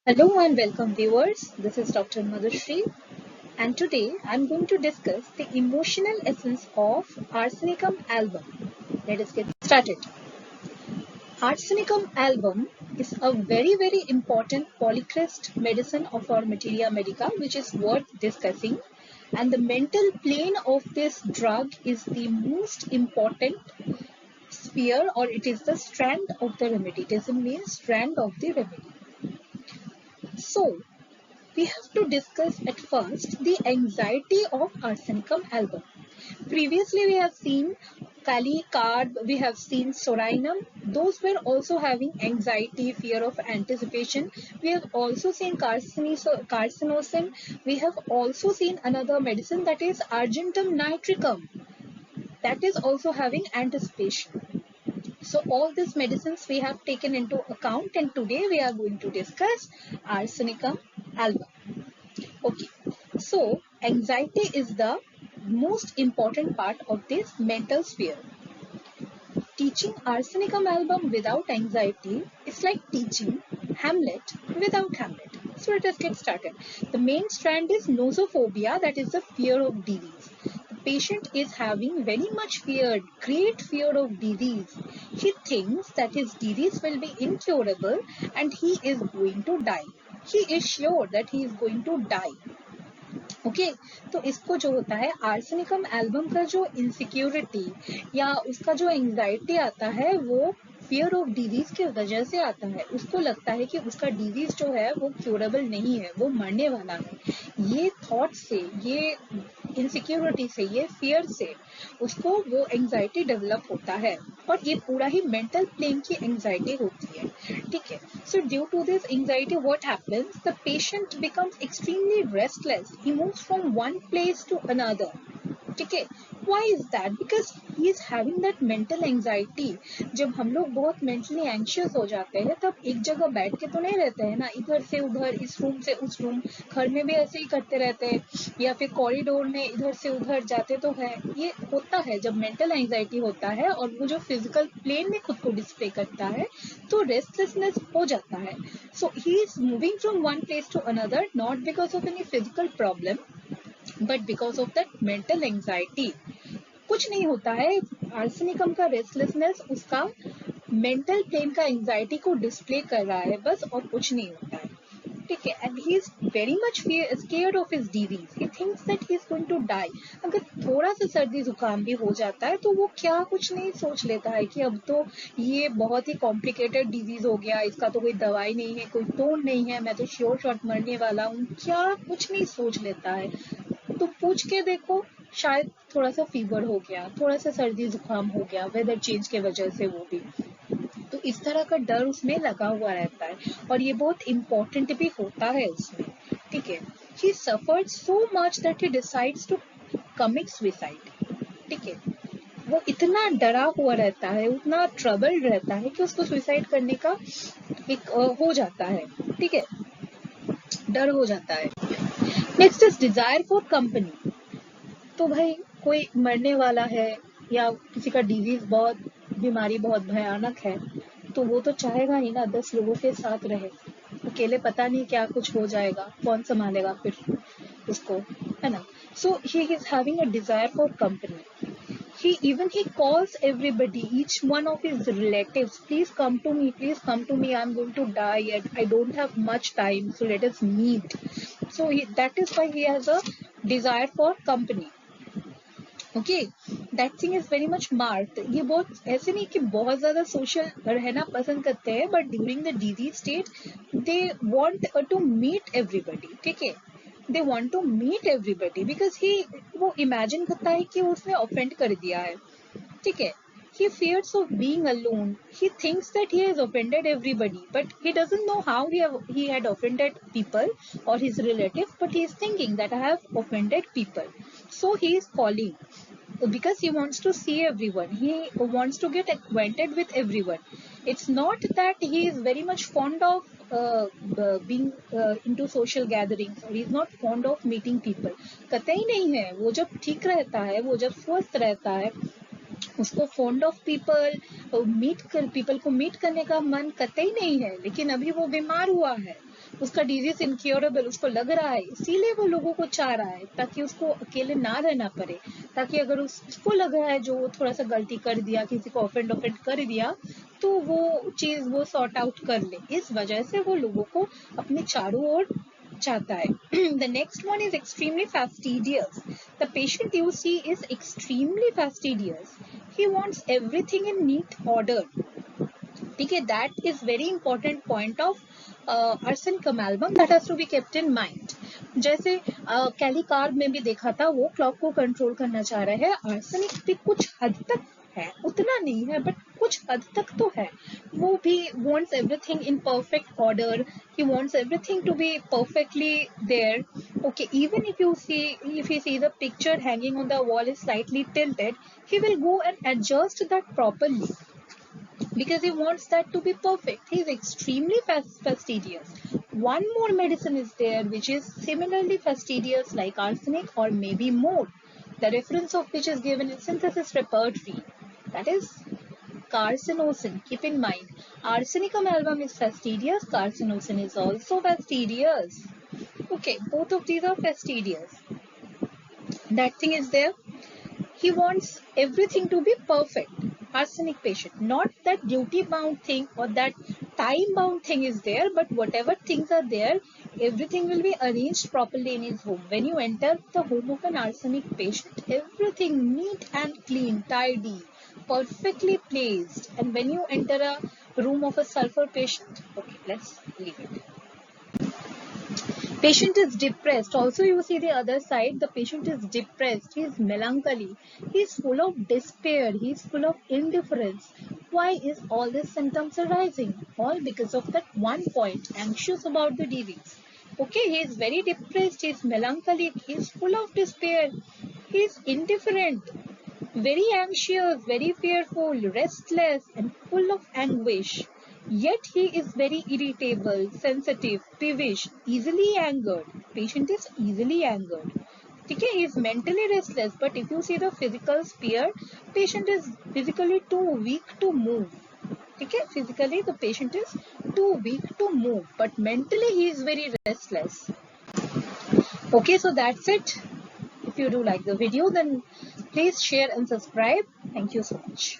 Hello and welcome viewers. This is Dr. Madhushree and today I'm going to discuss the emotional essence of Arsenicum album. Let us get started. Arsenicum album is a very important polychrist medicine of our materia medica which is worth discussing, and the mental plane of this drug is the most important sphere, or it is the strand of the remedy. It is the main strand of the remedy. So we have to discuss at first the anxiety of arsenicum album. Previously, we have seen Kali, Carb, we have seen Sorainum. Those were also having anxiety, fear of anticipation. We have also seen carcinosin. We have also seen another medicine, that is Argentum nitricum. That is also having anticipation. So all these medicines we have taken into account, and today we are going to discuss arsenicum album. Okay, so anxiety is the most important part of this mental sphere. Teaching Arsenicum album without anxiety is like teaching Hamlet without Hamlet. So let us get started. The main strand is nosophobia, that is the fear of disease. The patient is having very much fear, great fear of disease. He thinks that his disease will be incurable and he is going to die. He is sure that he is going to die. Okay तो इसको जो होता है arsenicum album का जो insecurity या उसका जो एंजाइटी आता है वो फियर ऑफ डिजीज की वजह से आता है। उसको लगता है कि उसका डिजीज जो है वो क्योरेबल नहीं है, वो मरने वाला है। ये थॉट से, ये इनसिक्योरिटी से, ये फियर से उसको वो एंजाइटी डेवलप होता है, और ये पूरा ही मेंटल प्लेन की एंजाइटी होती है। ठीक है, so due to this anxiety what happens, the patient becomes extremely restless, he moves from one place to another. ठीक है, why is that? Because he is having that mental anxiety. जब हम लोग बहुत mentally anxious हो जाते हैं तब एक जगह बैठ के तो नहीं रहते हैं ना, इधर से उधर, इस रूम से उस रूम, घर में भी ऐसे ही करते रहते हैं, या फिर कॉरिडोर में इधर से उधर जाते तो है। ये होता है जब मेंटल एंजाइटी होता है और वो जो फिजिकल प्लेन में खुद को डिस्प्ले करता है तो रेस्टलेसनेस हो जाता है। So he is moving from one place to another, not because of any physical problem but because of that mental anxiety. कुछ नहीं होता है, आर्सेनिकम का रेस्टलेसनेस उसका मेंटल प्लेन का एंजाइटी को डिस्प्ले कर रहा है बस, और कुछ नहीं होता है। ठीक है, and he is very much scared of his disease, he thinks that he is going to die. अगर थोड़ा सा सर्दी जुकाम भी हो जाता है तो वो क्या कुछ नहीं सोच लेता है कि अब तो ये बहुत ही कॉम्प्लिकेटेड डिजीज हो गया, इसका तो कोई दवाई नहीं है, कोई तोड़ नहीं है, मैं तो श्योर शॉट मरने वाला हूँ, क्या कुछ नहीं सोच लेता है। तो पूछ के देखो, शायद थोड़ा सा फीवर हो गया, थोड़ा सा सर्दी जुकाम हो गया, वेदर चेंज के वजह से, वो भी तो इस तरह का डर उसमें लगा हुआ रहता है, और ये बहुत इम्पोर्टेंट भी होता है उसमें। ठीक है, he suffered so much that he decides to commit suicide. ठीक है, वो इतना डरा हुआ रहता है, उतना ट्रबल्ड रहता है कि उसको सुसाइड करने का एक हो जाता है। ठीक है, डर हो जाता है। Next is desire for company. तो भाई कोई मरने वाला है या किसी का डिजीज बहुत, बीमारी बहुत भयानक है, तो वो तो चाहेगा ही ना 10 लोगों के साथ रहे। अकेले पता नहीं क्या कुछ हो जाएगा, कौन संभालेगा फिर उसको, है ना। So he is having a desire for company. He calls everybody, each one of his relatives, please come to me, please come to me, I'm going to die and I don't have much time, so let us meet. So that is why he has a desire for company. Okay, that thing is very much marked. ये बहुत ऐसे नहीं कि बहुत ज्यादा social रहना पसंद करते हैं, but during the disease state they want to meet everybody. ठीक है, they want to meet everybody because he, वो इमेजिन करता है कि उसने ऑफेंड कर दिया है। ठीक है, he fears of being alone, he thinks that he has offended everybody, but he doesn't know how he had offended people or his relatives, but he is thinking that I have offended people. So he is calling because he wants to see everyone, he wants to get acquainted with everyone. It's not that he is very much fond of being into social gatherings, or he's not fond of meeting people। कतई नहीं है, वो जब ठीक रहता है, वो जब स्वस्थ रहता है, उसको फॉन्ड ऑफ पीपल, पीपल को मीट करने का मन कतई नहीं है, लेकिन अभी वो बीमार हुआ है, उसका डिजीज इनक्योरेबल उसको लग रहा है, इसीलिए वो लोगों को चाह रहा है ताकि उसको अकेले ना रहना पड़े, ताकि अगर उसको लग रहा है जो वो थोड़ा सा गलती कर दिया, किसी को ऑफेंड कर दिया, तो वो चीज वो सॉर्ट आउट कर ले। इस वजह से वो लोगों को अपने चारों ओर चाहता है। The next one is extremely fastidious. The patient you see is extremely fastidious. He wants everything in neat order. ठीक है, that is very important point of arsenic amalgam that has to be kept in mind. जैसे कैली carb में भी देखा था, वो clock को control करना चाह रहा है, आर्सेनिक भी कुछ हद तक है, उतना नहीं है बट कुछ हद तक तो है। वो भी wants everything in perfect order, he wants everything to be perfectly there. Okay, even if you see the picture hanging on the wall is slightly tilted, he will go and adjust that properly because he wants that to be perfect. He is extremely fastidious. One more medicine is there which is similarly fastidious like arsenic or maybe more, the reference of which is given in synthesis repertory, that is carcinosin. Keep in mind, arsenic amalgam is fastidious, carcinosin is also fastidious. Okay, both of these are fastidious. That thing is there. He wants everything to be perfect. Arsenic patient, not that duty bound thing or that time bound thing is there, but whatever things are there, everything will be arranged properly in his home. When you enter the home of an arsenic patient, everything neat and clean, tidy, perfectly placed. And when you enter a room of a sulfur patient, okay, let's leave it. Patient is depressed. Also, you see the other side, the patient is depressed, he is melancholy, he is full of despair, he is full of indifference. Why is all these symptoms arising? All because of that one point, anxious about the disease. Okay, he is very depressed, he is melancholic, he is full of despair, he is indifferent, very anxious, very fearful, restless, and full of anguish. Yet he is very irritable, sensitive, peevish, easily angered. Patient is easily angered. Okay, he is mentally restless, but if you see the physical sphere, patient is physically too weak to move. Okay, physically the patient is too weak to move, but mentally he is very restless. Okay, so that's it. If you do like the video, then please share and subscribe. Thank you so much.